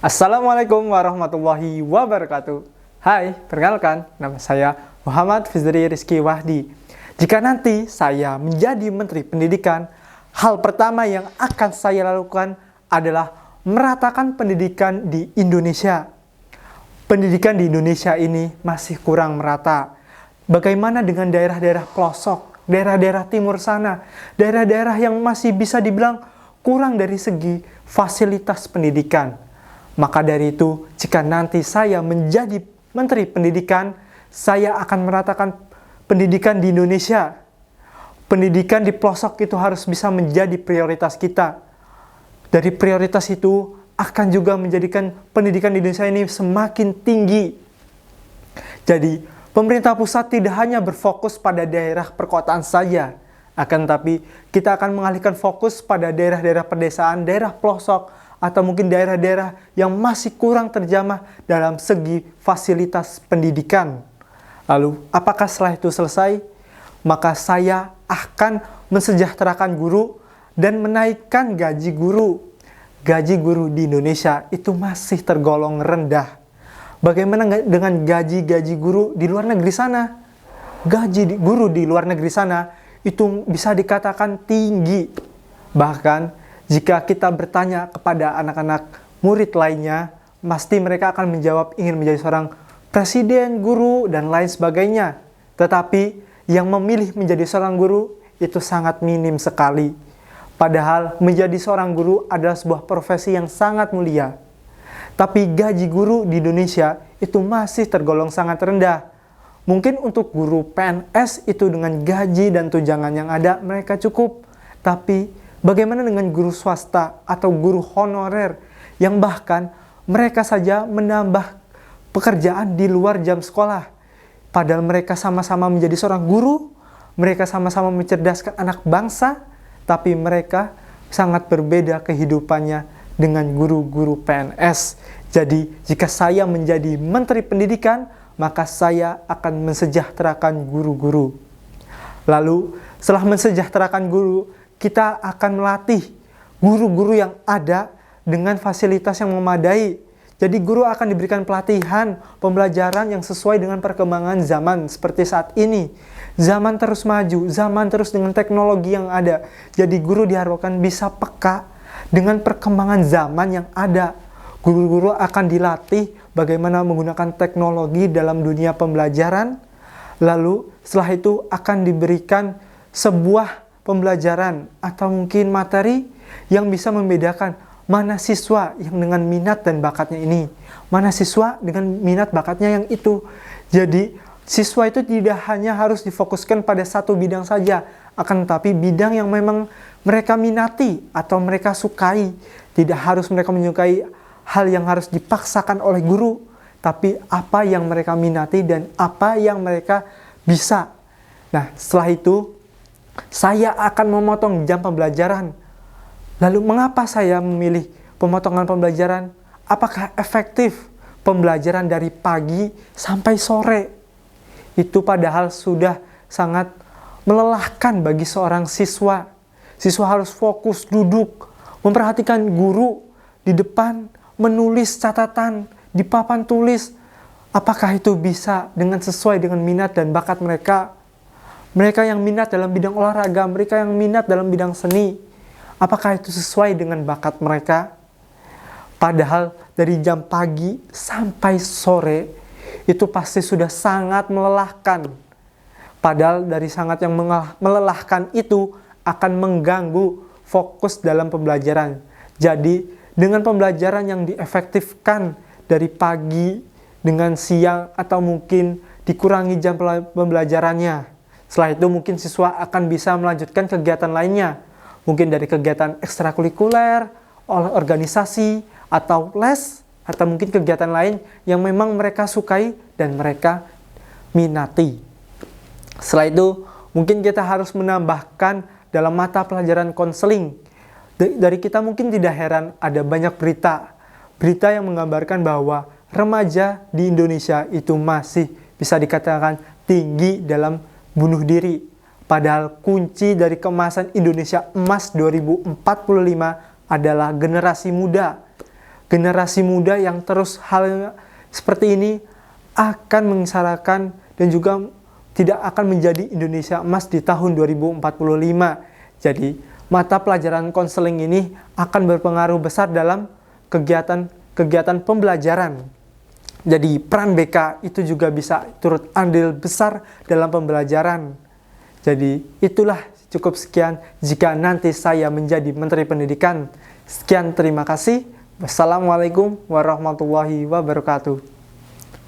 Assalamualaikum warahmatullahi wabarakatuh. Hai, perkenalkan, nama saya Muhammad Fizri Rizky Wahdi. Jika nanti saya menjadi Menteri Pendidikan, hal pertama yang akan saya lakukan adalah meratakan pendidikan di Indonesia. Pendidikan di Indonesia ini masih kurang merata. Bagaimana dengan daerah-daerah pelosok, daerah-daerah timur sana, daerah-daerah yang masih bisa dibilang kurang dari segi fasilitas pendidikan? Maka dari itu, jika nanti saya menjadi Menteri Pendidikan, saya akan meratakan pendidikan di Indonesia. Pendidikan di pelosok itu harus bisa menjadi prioritas kita. Dari prioritas itu akan juga menjadikan pendidikan di Indonesia ini semakin tinggi. Jadi, pemerintah pusat tidak hanya berfokus pada daerah perkotaan saja, akan tetapi kita akan mengalihkan fokus pada daerah-daerah pedesaan, daerah pelosok, atau mungkin daerah-daerah yang masih kurang terjamah dalam segi fasilitas pendidikan. Lalu, apakah setelah itu selesai? Maka saya akan mensejahterakan guru dan menaikkan gaji guru. Gaji guru di Indonesia itu masih tergolong rendah. Bagaimana dengan gaji-gaji guru di luar negeri sana? Gaji guru di luar negeri sana itu bisa dikatakan tinggi. Bahkan jika kita bertanya kepada anak-anak murid lainnya, pasti mereka akan menjawab ingin menjadi seorang presiden, guru, dan lain sebagainya. Tetapi yang memilih menjadi seorang guru itu sangat minim sekali. Padahal menjadi seorang guru adalah sebuah profesi yang sangat mulia. Tapi gaji guru di Indonesia itu masih tergolong sangat rendah. Mungkin untuk guru PNS itu dengan gaji dan tunjangan yang ada mereka cukup. Tapi bagaimana dengan guru swasta atau guru honorer yang bahkan mereka saja menambah pekerjaan di luar jam sekolah. Padahal mereka sama-sama menjadi seorang guru, mereka sama-sama mencerdaskan anak bangsa, tapi mereka sangat berbeda kehidupannya dengan guru-guru PNS. Jadi, jika saya menjadi Menteri Pendidikan, maka saya akan mensejahterakan guru-guru. Lalu, setelah mensejahterakan guru, kita akan melatih guru-guru yang ada dengan fasilitas yang memadai. Jadi guru akan diberikan pelatihan, pembelajaran yang sesuai dengan perkembangan zaman seperti saat ini. Zaman terus maju, zaman terus dengan teknologi yang ada. Jadi guru diharapkan bisa peka dengan perkembangan zaman yang ada. Guru-guru akan dilatih bagaimana menggunakan teknologi dalam dunia pembelajaran. Lalu setelah itu akan diberikan sebuah pembelajaran atau mungkin materi yang bisa membedakan mana siswa yang dengan minat dan bakatnya ini, mana siswa dengan minat bakatnya yang itu. Jadi siswa itu tidak hanya harus difokuskan pada satu bidang saja, akan tetapi bidang yang memang mereka minati atau mereka sukai. Tidak harus mereka menyukai hal yang harus dipaksakan oleh guru, tapi apa yang mereka minati dan apa yang mereka bisa. Nah, setelah itu saya akan memotong jam pembelajaran. Lalu mengapa saya memilih pemotongan pembelajaran? Apakah efektif pembelajaran dari pagi sampai sore? Itu padahal sudah sangat melelahkan bagi seorang siswa. Siswa harus fokus duduk, memperhatikan guru di depan, menulis catatan di papan tulis. Apakah itu bisa sesuai dengan minat dan bakat mereka? Mereka yang minat dalam bidang olahraga, mereka yang minat dalam bidang seni, apakah itu sesuai dengan bakat mereka? Padahal dari jam pagi sampai sore itu pasti sudah sangat melelahkan. Padahal dari sangat yang melelahkan itu akan mengganggu fokus dalam pembelajaran. Jadi dengan pembelajaran yang diefektifkan dari pagi dengan siang atau mungkin dikurangi jam pembelajarannya. Setelah itu mungkin siswa akan bisa melanjutkan kegiatan lainnya. Mungkin dari kegiatan ekstrakurikuler, organisasi, atau les, atau mungkin kegiatan lain yang memang mereka sukai dan mereka minati. Setelah itu mungkin kita harus menambahkan dalam mata pelajaran konseling. Dari kita mungkin tidak heran ada banyak berita yang menggambarkan bahwa remaja di Indonesia itu masih bisa dikatakan tinggi dalam bunuh diri. Padahal kunci dari kemasan Indonesia Emas 2045 adalah generasi muda. generasi muda yang terus hal seperti ini akan mengisarakan dan juga tidak akan menjadi Indonesia emas di tahun 2045. Jadi, mata pelajaran konseling ini akan berpengaruh besar dalam kegiatan pembelajaran. Jadi, peran BK itu juga bisa turut andil besar dalam pembelajaran. Jadi, itulah cukup sekian jika nanti saya menjadi Menteri Pendidikan. Sekian, terima kasih. Wassalamualaikum warahmatullahi wabarakatuh.